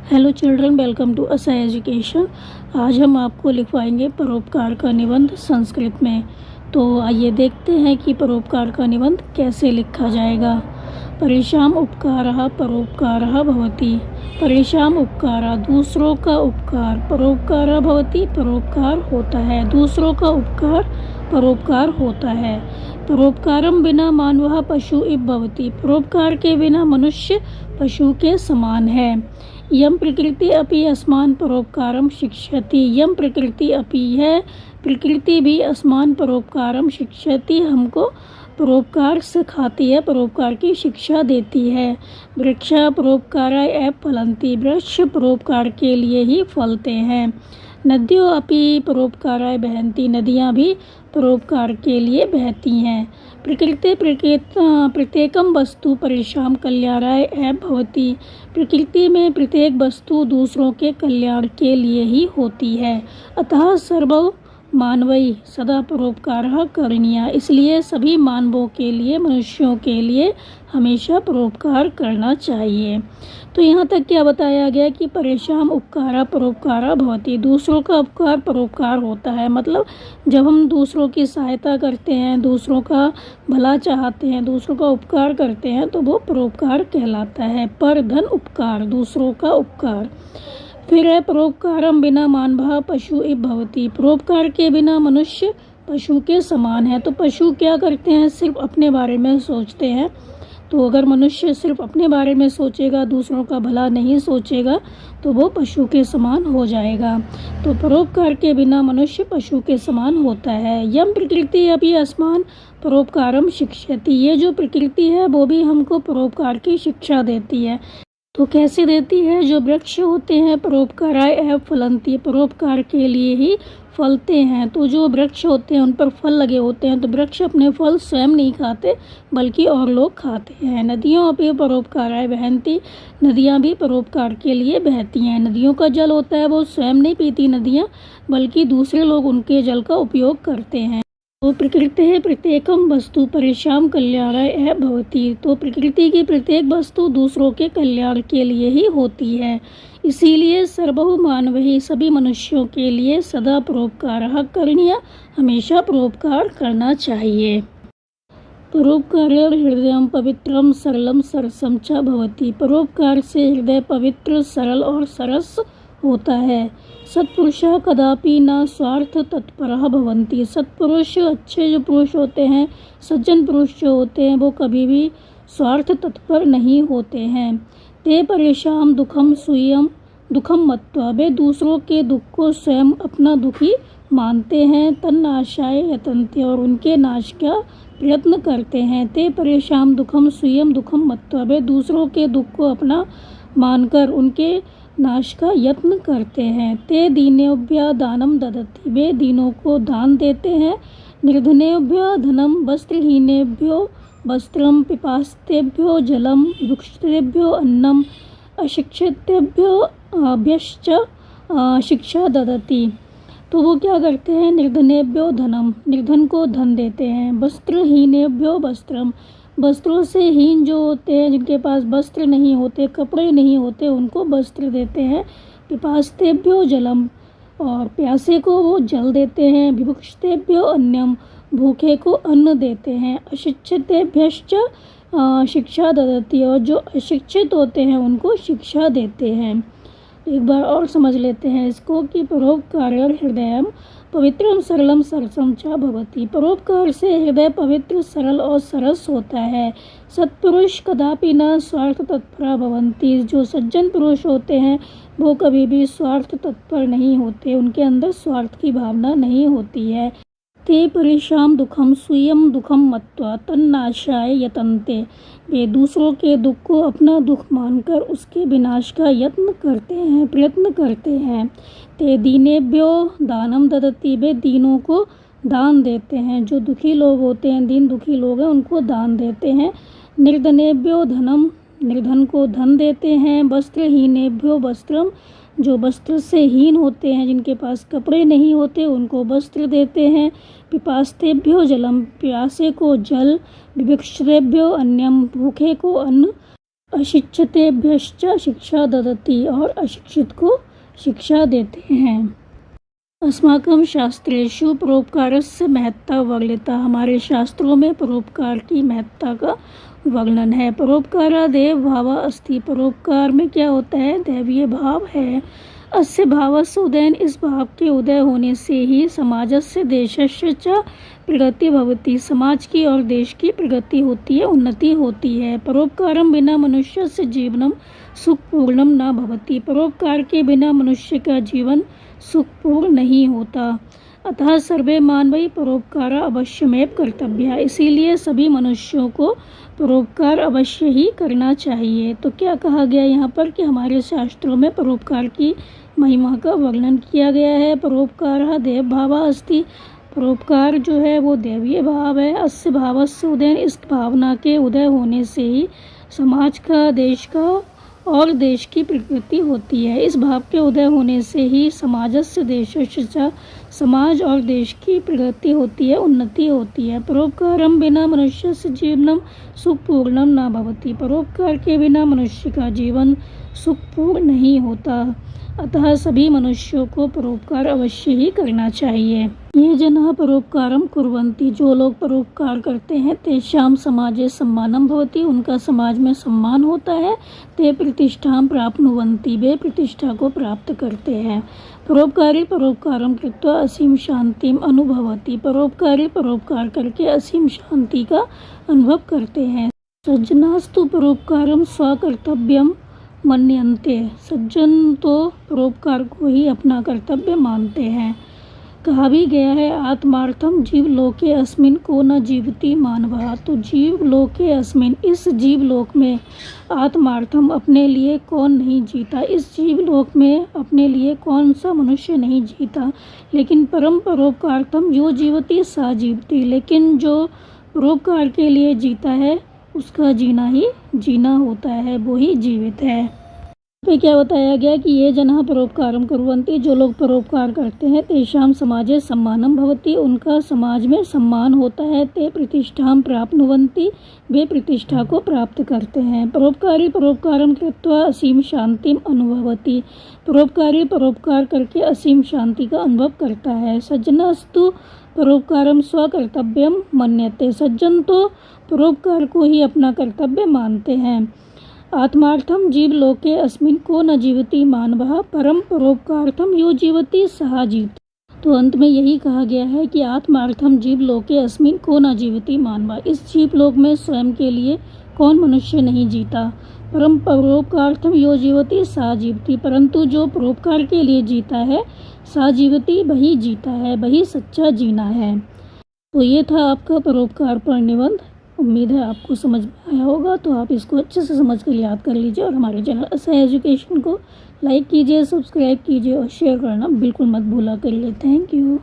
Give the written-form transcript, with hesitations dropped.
Hello children, welcome to असाई education. आज हम आपको लिखवाएंगे परोपकार का निबंध संस्कृत में। तो आइए देखते हैं कि परोपकार का निबंध कैसे लिखा जाएगा। परेशान उपकारः परोपकारः भवति। परेशान उपकारः दूसरों का उपकार, परोपकारः भवति परोपकार होता है, दूसरों का उपकार परोपकार होता है। परोपकारम बिना मानवः पशु इव भवति। परोपकार के बिना मनुष्य पशु के समान है। यम प्रकृति अपि अस्मान परोपकारम शिक्षति। यम प्रकृति अपि है, प्रकृति भी अस्मान परोपकारम शिक्षति, हमको परोपकार सिखाती है, परोपकार की शिक्षा देती है। वृक्ष परोपकाराय एव फलन्ति। वृक्ष परोपकार के लिए ही फलते हैं। नद्यों अपि परोपकाराय बहन्ति। नदियाँ भी परोपकार के लिए बहती हैं। प्रकृति प्रत्येकम वस्तु परेशान कल्याणाय एव भवति। प्रकृति में प्रत्येक वस्तु दूसरों के कल्याण के लिए ही होती है। अतः सर्व मानवई सदा परोपकारः करणीयः। इसलिए सभी मानवों के लिए, मनुष्यों के लिए हमेशा परोपकार करना चाहिए। तो यहाँ तक क्या बताया गया कि परेशान उपकारः परोपकारः भवति। दूसरों का उपकार परोपकार होता है। मतलब जब हम दूसरों की सहायता करते हैं, दूसरों का भला चाहते हैं, दूसरों का उपकार करते हैं तो वो परोपकार कहलाता है। पर धन उपकार, दूसरों का उपकार। फिर है परोपकारम बिना मानवः पशु इव भवति। परोपकार के बिना मनुष्य पशु के समान है। तो पशु क्या करते हैं? सिर्फ अपने बारे में सोचते हैं। तो अगर मनुष्य सिर्फ अपने बारे में सोचेगा, दूसरों का भला नहीं सोचेगा, तो वो पशु के समान हो जाएगा। तो परोपकार के बिना मनुष्य पशु के समान होता है। यम प्रकृति अपि अस्मान परोपकारम शिक्षति। ये जो प्रकृति है वो भी हमको परोपकार की शिक्षा देती है। तो कैसे देती है? जो वृक्ष होते हैं परोपकाराय एव फलन्ति, परोपकार के लिए ही फलते हैं। तो जो वृक्ष होते हैं उन पर फल लगे होते हैं। तो वृक्ष अपने फल स्वयं नहीं खाते बल्कि और लोग खाते हैं। नदियों अपि परोपकाराय बहन्ति। नदियाँ भी परोपकार के लिए बहती हैं। नदियों का जल होता है वो स्वयं नहीं पीती नदियाँ, बल्कि दूसरे लोग उनके जल का उपयोग करते हैं। तो प्रकृति प्रत्येकम वस्तु परेशान कल्याणाय एव भवति। तो प्रकृति की प्रत्येक वस्तु दूसरों के कल्याण के लिए ही होती है। इसीलिए सर्वहु मानवहि सभी मनुष्यों के लिए सदा परोपकारः करणीयः, हमेशा परोपकार करना चाहिए। परोपकारेण हृदयं पवित्रं सरलम सरसम च भवति। परोपकार से हृदय पवित्र, सरल और सरस होता है। सत्पुरुषः कदापि न स्वार्थ तत्परः भवन्ति। सत्पुरुष, अच्छे जो पुरुष होते हैं, सज्जन पुरुष जो होते हैं, वो कभी भी स्वार्थ तत्पर नहीं होते हैं। ते परेशान दुखम स्वीयं दुखम मत्वा। वे दूसरों के दुख को स्वयं अपना दुखी मानते हैं। तन्नाशाय यतन्ते, और उनके नाश का प्रयत्न करते हैं। ते परेशान दुखम स्वीयं दुखम मत्वा। वे दूसरों के दुख को अपना मानकर उनके नाश का यत्न करते हैं। ते दीनेभ्यः दानम ददति। वे दीनों को दान देते हैं। निर्धनेभ्यः धनम, वस्त्रहीनेभ्यो वस्त्रम, पिपासतेभ्यो जलम, विभुक्षितेभ्यो अन्नम, अशिक्षितेभ्यो अभ्यश्च शिक्षा ददति। तो वो क्या करते हैं? निर्धनेभ्यो धनम, निर्धन को धन देते हैं। वस्त्रहीनेभ्यो वस्त्रम, वस्त्रों से हीन जो होते हैं, जिनके पास वस्त्र नहीं होते, कपड़े नहीं होते, उनको वस्त्र देते हैं। पिपासतेभ्यो जलम, और प्यासे को वो जल देते हैं। विभुक्षितेभ्यो अन्नम, भूखे को अन्न देते हैं। अशिक्षितेभ्यश्च शिक्षा ददति, और जो अशिक्षित होते हैं उनको शिक्षा देते हैं। एक बार और समझ लेते हैं इसको कि परोपकारेण हृदयं पवित्रम सरलम सरसम च भवति। परोपकार से हृदय पवित्र, सरल और सरस होता है। सत्पुरुष कदापि न स्वार्थ तत्पर भवन्ति। जो सज्जन पुरुष होते हैं वो कभी भी स्वार्थ तत्पर नहीं होते, उनके अंदर स्वार्थ की भावना नहीं होती है। ते परेशान दुखम स्वीयं दुखम मत्वा तन्नाशाय यतन्ते। वे दूसरों के दुख को अपना दुख मानकर उसके विनाश का यत्न करते हैं, प्रयत्न करते हैं। ते दीनेभ्यो दानम ददति। वे दीनों को दान देते हैं। जो दुखी लोग होते हैं, दीन दुखी लोग हैं, उनको दान देते हैं। निर्धनेभ्यो धनम, निर्धन को धन देते हैं। वस्त्रहीनेभ्यो वस्त्रम, जो वस्त्र से हीन होते हैं, जिनके पास कपड़े नहीं होते, उनको वस्त्र देते हैं। पिपासतेभ्यो जलम, प्यासे को जल। विभुक्षितेभ्यो अन्नम, भूखे को अन्न। अशिक्षितेभ्यश्च शिक्षा ददति, और अशिक्षित को शिक्षा देते हैं। अस्माकं शास्त्रेषु परोपकारस्य महत्ता वर्णिता, हमारे शास्त्रों में परोपकार की महत्ता का वर्णन है। परोपकारादेव भावा अस्ति, परोपकार में क्या होता है? दैवीय भाव है। अस्य भावस्य उदयन, इस भाव के उदय होने से ही समाजस्य देशस्य च प्रगति भवति, समाज की और देश की प्रगति होती है, उन्नति होती है। परोपकारं विना मनुष्यस्य जीवनम सुखपूर्णम न भवति, परोपकार के बिना मनुष्य का जीवन सुखपूर्ण नहीं होता। अतः सर्वे मानवै परोपकार अवश्यमेव कर्तव्य, इसीलिए सभी मनुष्यों को परोपकार अवश्य ही करना चाहिए। तो क्या कहा गया यहाँ पर कि हमारे शास्त्रों में परोपकार की महिमा का वर्णन किया गया है। परोपकार देव भावा अस्ति, परोपकार जो है वो दैवीय भाव है। अस्य भावस्य उदयन, इस भावना के उदय होने से ही समाज का, देश का और देश की प्रगति होती है। इस भाव के उदय होने से ही समाजस्य देशस्य, समाज और देश की प्रगति होती है, उन्नति होती है। परोपकारं बिना मनुष्यस्य जीवनम सुखपूर्णम न भवति, परोपकार के बिना मनुष्य का जीवन सुखपूर्ण नहीं होता। अतः सभी मनुष्यों को परोपकार अवश्य ही करना चाहिए। ये जनाः परोपकारं कुर्वन्ति, जो लोग परोपकार करते हैं, तेषां समाजे सम्मानं भवति, उनका समाज में सम्मान होता है। ते प्रतिष्ठां प्राप्नुवन्ति, वे प्रतिष्ठा को प्राप्त करते हैं। परोपकारी परोपकारं कृत्वा असीम शांतिम अनुभवति, परोपकारी परोपकार करके असीम शांति का अनुभव करते हैं। सज्जनास्तु परोपकारं स्वकर्तव्यम मन्यन्ते, सज्जन तो परोपकार को ही अपना कर्तव्य मानते हैं। कहा भी गया है आत्मार्थम जीव लोके अस्मिन को न जीवति मानवः, तो जीव लोके अस्मिन, इस जीव लोक में आत्मार्थम अपने लिए कौन नहीं जीता, इस जीव लोक में अपने लिए कौन सा मनुष्य नहीं जीता। लेकिन परम परोपकारतम यो जीवति सा जीवति, लेकिन जो परोपकार के लिए जीता है उसका जीना ही जीना होता है, वो ही जीवित है। पे क्या बताया गया कि ये जनाः परोपकारं कुर्वन्ति, जो लोग परोपकार करते हैं, तेषां समाजे सम्मानं भवति, उनका समाज में सम्मान होता है। ते प्रतिष्ठां प्राप्नुवन्ति, वे प्रतिष्ठा को प्राप्त करते हैं। परोपकारी परोपकारं कृत्वा असीम शांतिम अनुभवति, परोपकारी परोपकार करके असीम शांति का अनुभव करता है। सज्जनास्तु परोपकारं स्वकर्तव्यम मन्यते, सज्जन तो परोपकार को ही अपना कर्तव्य मानते हैं। आत्मार्थम जीव लोके अस्मिन को न जीवति मानवः, परम परोपकारथम यो जीवति सहा जीवति। तो अंत में यही कहा गया है कि आत्मार्थम जीव लोके अस्मिन को न जीवति मानवः, इस जीव लोक में स्वयं के लिए कौन मनुष्य नहीं जीता। परम परोपकारथम यो जीवति सहा जीवति, परंतु जो परोपकार के लिए जीता है, सहा जीवति, वही जीता है, वही सच्चा जीना है। तो ये था आपका परोपकार पर निबंध। उम्मीद है आपको समझ में आया होगा, तो आप इसको अच्छे से समझ कर याद कर लीजिए और हमारे चैनल असहाय एजुकेशन को लाइक कीजिए, सब्सक्राइब कीजिए और शेयर करना बिल्कुल मत भूला करिए। Thank you.